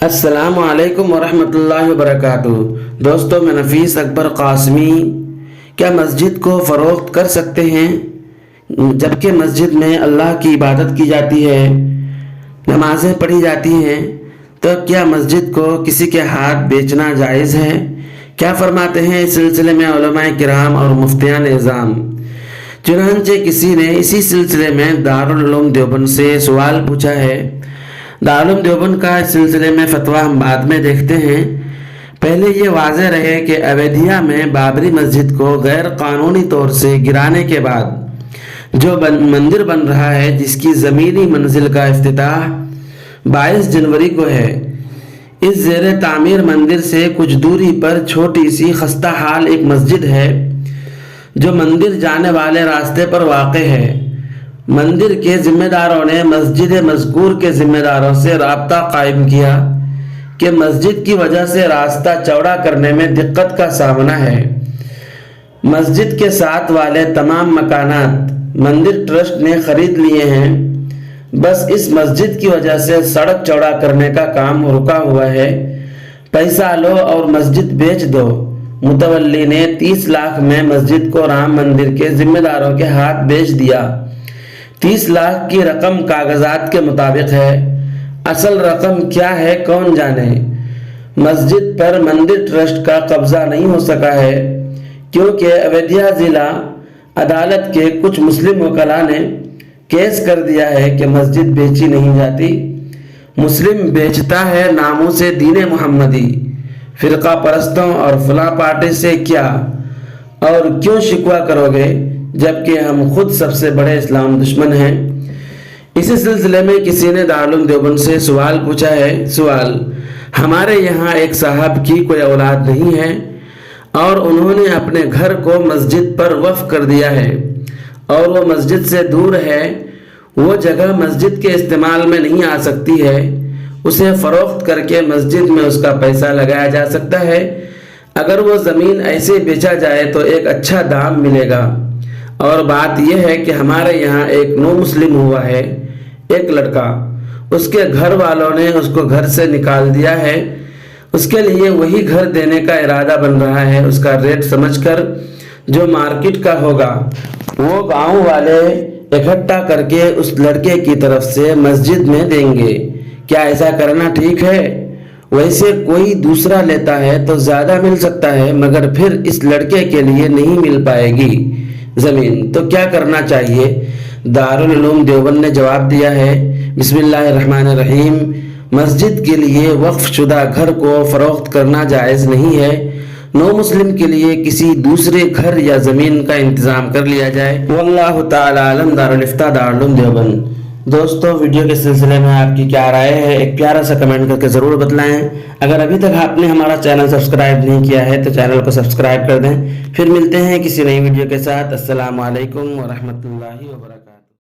السلام علیکم ورحمۃ اللہ وبرکاتہ۔ دوستو، میں نفیس اکبر قاسمی۔ کیا مسجد کو فروخت کر سکتے ہیں؟ جبکہ مسجد میں اللہ کی عبادت کی جاتی ہے، نمازیں پڑھی جاتی ہیں، تو کیا مسجد کو کسی کے ہاتھ بیچنا جائز ہے؟ کیا فرماتے ہیں اس سلسلے میں علماء کرام اور مفتیان اعظام؟ چنانچہ کسی نے اسی سلسلے میں دارالعلوم دیوبند سے سوال پوچھا ہے۔ دارالعلوم دیوبند کا اس سلسلے میں فتویٰ ہم بعد میں دیکھتے ہیں۔ پہلے یہ واضح رہے کہ ایودھیا میں بابری مسجد کو غیر قانونی طور سے گرانے کے بعد جو مندر بن رہا ہے، جس کی زمینی منزل کا افتتاح 22 جنوری کو ہے، اس زیر تعمیر مندر سے کچھ دوری پر چھوٹی سی خستہ حال ایک مسجد ہے جو مندر جانے والے راستے پر واقع ہے۔ مندر کے ذمہ داروں نے مسجد مذکور کے ذمہ داروں سے رابطہ قائم کیا کہ مسجد کی وجہ سے راستہ چوڑا کرنے میں دقت کا سامنا ہے۔ مسجد کے ساتھ والے تمام مکانات مندر ٹرسٹ نے خرید لیے ہیں، بس اس مسجد کی وجہ سے سڑک چوڑا کرنے کا کام رکا ہوا ہے۔ پیسہ لو اور مسجد بیچ دو۔ متولی نے 30 لاکھ میں مسجد کو رام مندر کے ذمہ داروں کے ہاتھ بیچ دیا۔ 30 لاکھ کی رقم کاغذات کے مطابق ہے، اصل رقم کیا ہے کون جانے۔ مسجد پر مندر ٹرسٹ کا قبضہ نہیں ہو سکا ہے کیونکہ ایودھیا ضلع عدالت کے کچھ مسلم وکلاء نے کیس کر دیا ہے کہ مسجد بیچی نہیں جاتی۔ مسلم بیچتا ہے ناموس دین محمدی، فرقہ پرستوں اور فلاں پارٹی سے کیا اور کیوں شکوہ کرو گے، جبکہ ہم خود سب سے بڑے اسلام دشمن ہیں۔ اسی سلسلے میں کسی نے دارالعلوم دیوبند سے سوال پوچھا ہے۔ سوال: ہمارے یہاں ایک صاحب کی کوئی اولاد نہیں ہے اور انہوں نے اپنے گھر کو مسجد پر وقف کر دیا ہے اور وہ مسجد سے دور ہے، وہ جگہ مسجد کے استعمال میں نہیں آ سکتی ہے، اسے فروخت کر کے مسجد میں اس کا پیسہ لگایا جا سکتا ہے۔ اگر وہ زمین ایسے بیچا جائے تو ایک اچھا دام ملے گا۔ اور بات یہ ہے کہ ہمارے یہاں ایک نو مسلم ہوا ہے، ایک لڑکا، اس کے گھر والوں نے اس کو گھر سے نکال دیا ہے، اس کے لیے وہی گھر دینے کا ارادہ بن رہا ہے۔ اس کا ریٹ سمجھ کر جو مارکیٹ کا ہوگا وہ گاؤں والے اکٹھا کر کے اس لڑکے کی طرف سے مسجد میں دیں گے۔ کیا ایسا کرنا ٹھیک ہے؟ ویسے کوئی دوسرا لیتا ہے تو زیادہ مل سکتا ہے، مگر پھر اس لڑکے کے لیے نہیں مل پائے گی زمین، تو کیا کرنا چاہیے؟ دارالعلوم دیوبند نے جواب دیا ہے: بسم اللہ الرحمن الرحیم، مسجد کے لیے وقف شدہ گھر کو فروخت کرنا جائز نہیں ہے۔ نو مسلم کے لیے کسی دوسرے گھر یا زمین کا انتظام کر لیا جائے۔ واللہ تعالی عالم۔ دارالفتہ دارالعلوم دیوبند۔ دوستو، ویڈیو کے سلسلے میں آپ کی کیا رائے ہے؟ ایک پیارا سا کمنٹ کر کے ضرور بتلائیں۔ اگر ابھی تک آپ نے ہمارا چینل سبسکرائب نہیں کیا ہے تو چینل کو سبسکرائب کر دیں۔ پھر ملتے ہیں کسی نئی ویڈیو کے ساتھ۔ السلام علیکم ورحمۃ اللہ وبرکاتہ۔